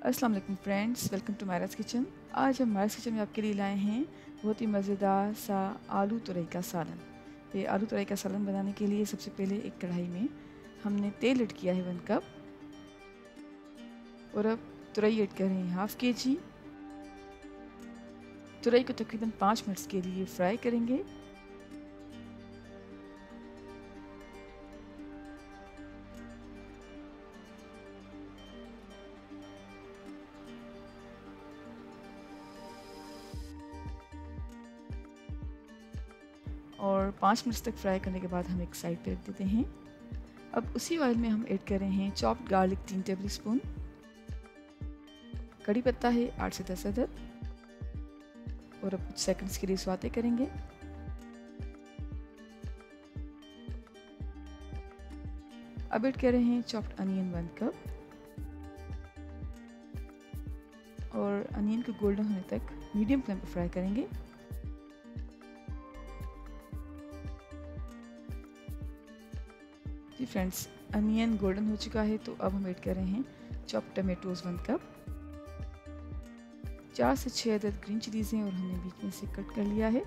अस्सलाम वालेकुम friends, welcome to मायराज kitchen. आज हम मायराज किचन में आपके लिए लाए हैं बहुत ही मज़ेदार सा आलू तुरई का सालन। ये आलू तुरई का सालन बनाने के लिए सबसे पहले एक कढ़ाई में हमने तेल ऐड किया है 1 कप, और अब तुरई ऐड कर रहे हैं 1/2 kg। तुरई को तकरीबन 5 मिनट्स के लिए फ्राई करेंगे। और 5 मिनट्स तक फ्राई करने के बाद हम एक साइड पे रख देते हैं। अब उसी ऑयल में हम ऐड कर रहे हैं चॉप्ड गार्लिक 3 टेबल स्पून, कड़ी पत्ता है 8 से 10 अदद, और अब कुछ सेकंड्स के लिए सौते करेंगे। अब ऐड कर रहे हैं चॉप्ड अनियन 1 कप, और अनियन को गोल्डन होने तक मीडियम फ्लेम पर फ्राई करेंगे। जी फ्रेंड्स, अनियन गोल्डन हो चुका है, तो अब हम ऐड कर रहे हैं चॉप्ड टमेटोज 1 कप। 4 से 6 अदद ग्रीन चिलीज़ हैं और हमने बीच में से कट कर लिया है।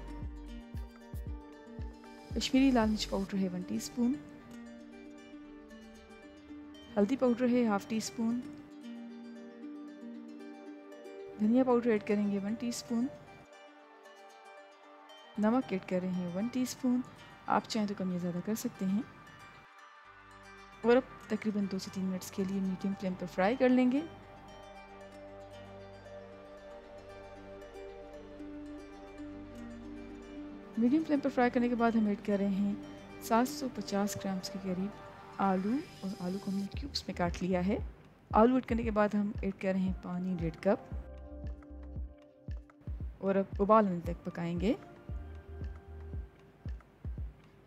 कश्मीरी लाल मिर्च पाउडर है 1 टीस्पून, हल्दी पाउडर है 1/2 टीस्पून, धनिया पाउडर ऐड करेंगे 1 टीस्पून, नमक ऐड कर रहे हैं 1 टीस्पून। आप चाहें तो कम या ज़्यादा कर सकते हैं। और अब तकरीबन 2 से 3 मिनट्स के लिए मीडियम फ्लेम पर फ्राई कर लेंगे। मीडियम फ्लेम पर फ्राई करने के बाद हम ऐड कर रहे हैं 750 ग्राम के करीब आलू, और आलू को हमने क्यूब्स में काट लिया है। आलू ऐड करने के बाद हम ऐड कर रहे हैं पानी 1.5 कप, और अब उबाल आने तक पकाएंगे।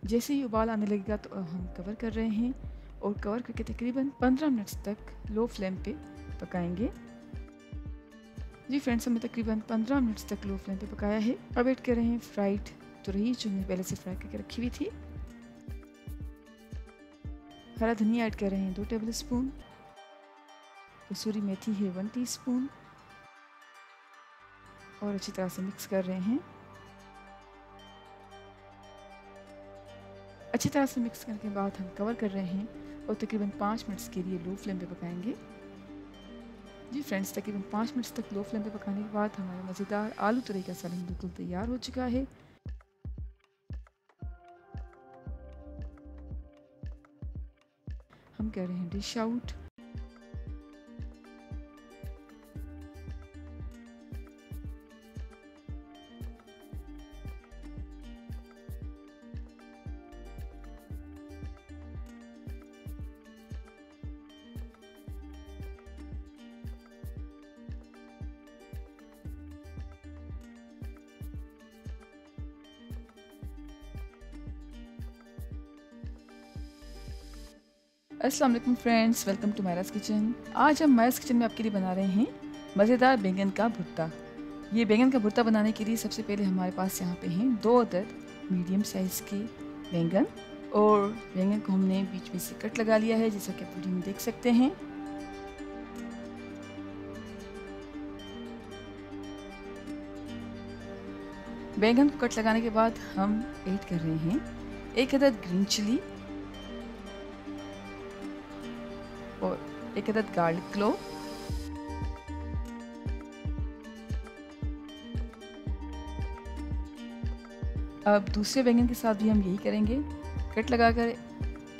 जैसे ही उबाल आने लगेगा तो अब हम कवर कर रहे हैं, और कवर करके तकरीबन 15 मिनट्स तक लो फ्लेम पे पकाएंगे। जी फ्रेंड्स, हमने तकरीबन 15 मिनट्स तक लो फ्लेम पे पकाया है। अब ऐड कर रहे हैं फ्राइड तुरई जो हमने पहले से फ्राई करके रखी हुई थी। हरा धनिया ऐड कर रहे हैं 2 टेबल स्पून, कसूरी मेथी है 1 टीस्पून, और अच्छी तरह से मिक्स कर रहे हैं। अच्छी तरह से मिक्स करने के बाद हम कवर कर रहे हैं और तकरीबन 5 मिनट्स के लिए लो फ्लेम पे पकाएंगे। जी फ्रेंड्स, तकरीबन 5 मिनट्स तक लो फ्लेम पे पकाने के बाद हमारा मज़ेदार आलू तुरई का सालन बिल्कुल तैयार हो चुका है। हम कर रहे हैं डिश आउट। अस्सलाम वालेकुम फ्रेंड्स, वेलकम टू मायराज किचन। आज हम मायराज किचन में आपके लिए बना रहे हैं मज़ेदार बैंगन का भुर्ता। ये बैंगन का भुर्ता बनाने के लिए सबसे पहले हमारे पास यहाँ पे हैं 2 अदद मीडियम साइज़ के बैंगन, और बैंगन को हमने बीच में से कट लगा लिया है, जैसा कि आप वीडियो में देख सकते हैं। बैंगन को कट लगाने के बाद हम ऐड कर रहे हैं 1 अदद ग्रीन चिली और 1 अदद गार्लिक क्लोव, अब दूसरे बैंगन के साथ भी हम यही करेंगे। कट लगाकर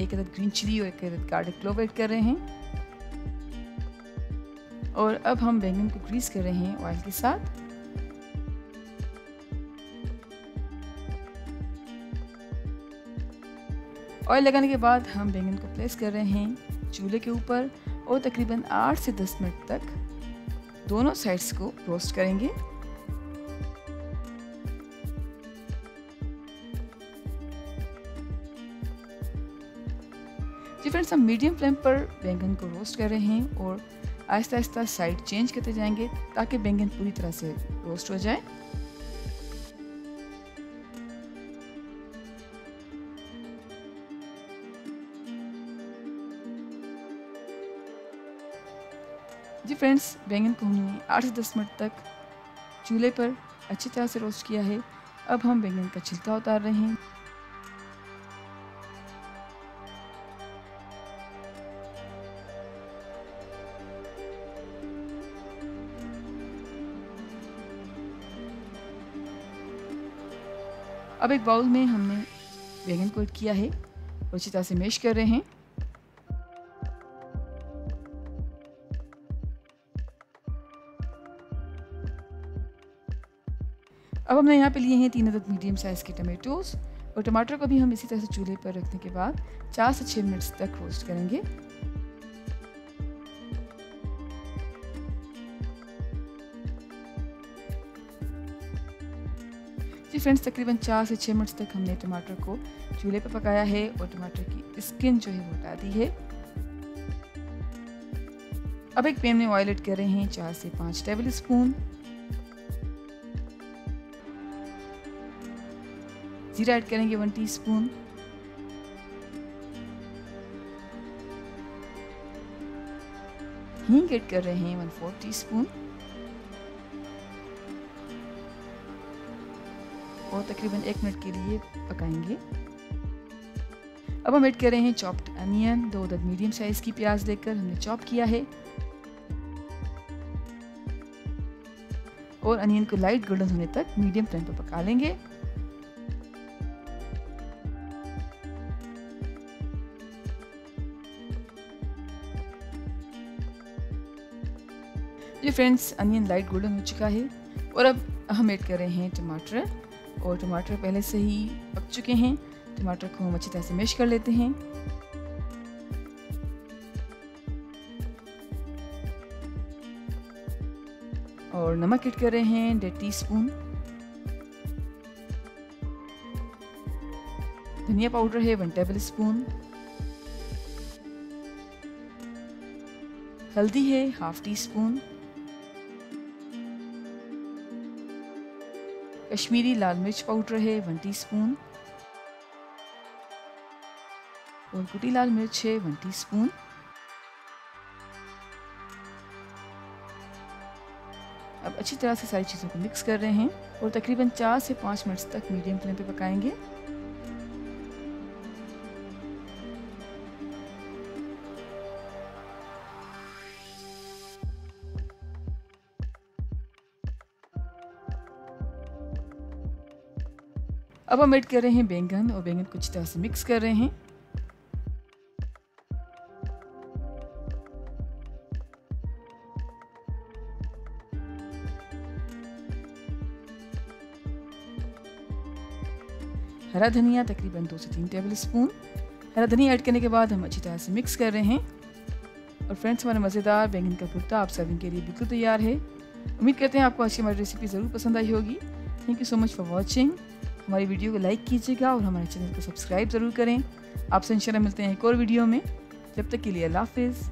1 अदद ग्रीन चिली और 1 अदद गार्लिक क्लोव ऐड कर रहे हैं, और अब हम बैंगन को ग्रीस कर रहे हैं ऑयल के साथ। ऑयल लगाने के बाद हम बैंगन को प्लेस कर रहे हैं चूल्हे के ऊपर, और तकरीबन 8 से 10 मिनट तक दोनों साइड्स को रोस्ट करेंगे। जी फ्रेंड्स, हम मीडियम फ्लेम पर बैंगन को रोस्ट कर रहे हैं, और आहिस्ता आहिस्ता साइड चेंज करते जाएंगे ताकि बैंगन पूरी तरह से रोस्ट हो जाए। जी फ्रेंड्स, बैंगन को हमने 8 से 10 मिनट तक चूल्हे पर अच्छी तरह से रोस्ट किया है। अब हम बैंगन का छिलका उतार रहे हैं। अब एक बाउल में हमने बैंगन को ऐड किया है और अच्छी तरह से मैश कर रहे हैं। अब हमने यहाँ पे लिए हैं 3 अदद मीडियम साइज़ के टमाटोज और टमाटर को भी हम इसी तरह से चूल्हे पर रखने के बाद 4 से 6 मिनट तक रोस्ट करेंगे। जी फ्रेंड्स, तकरीबन 4 से 6 मिनट तक हमने टमाटर को चूल्हे पर पकाया है और टमाटर की स्किन जो है वो हटा दी है। अब एक पैन में ऑयल ऐड कर रहे हैं 4 से 5 टेबल स्पून। जीरा ऐड करेंगे 1 टीस्पून। हींग ऐड कर रहे हैं 1/4 टीस्पून और तकरीबन 1 मिनट के लिए पकाएंगे। अब हम ऐड कर रहे हैं चॉप्ड अनियन। 2 अदद मीडियम साइज की प्याज लेकर हमने चॉप किया है और अनियन को लाइट गोल्डन होने तक मीडियम फ्लेम पर पका लेंगे। जी फ्रेंड्स, अनियन लाइट गोल्डन हो चुका है और अब हम ऐड कर रहे हैं टमाटर और टमाटर पहले से ही पक चुके हैं। टमाटर को हम अच्छी तरह से मैश कर लेते हैं। और नमक ऐड कर रहे हैं 1.5 टीस्पून। धनिया पाउडर है 1 टेबल स्पून। हल्दी है 1/2 टीस्पून। कश्मीरी लाल मिर्च पाउडर है 1 टीस्पून और कुटी लाल मिर्च है 1 टीस्पून। अब अच्छी तरह से सारी चीज़ों को मिक्स कर रहे हैं और तकरीबन 4 से 5 मिनट तक मीडियम फ्लेम पे पकाएंगे। अब हम ऐड कर रहे हैं बैंगन और बैंगन को अच्छी तरह से मिक्स कर रहे हैं। हरा धनिया तकरीबन 2 से 3 टेबल स्पून। हरा धनिया ऐड करने के बाद हम अच्छी तरह से मिक्स कर रहे हैं और फ्रेंड्स, हमारा मज़ेदार बैंगन का भुर्ता आप सर्विंग के लिए बिल्कुल तैयार है। उम्मीद करते हैं आपको आज की हमारी रेसिपी ज़रूर पसंद आई होगी। Thank you so much for watching. हमारी वीडियो को लाइक कीजिएगा और हमारे चैनल को सब्सक्राइब ज़रूर करें। आपसे इंशाल्लाह मिलते हैं एक और वीडियो में। जब तक के लिए अल्लाह हाफिज़।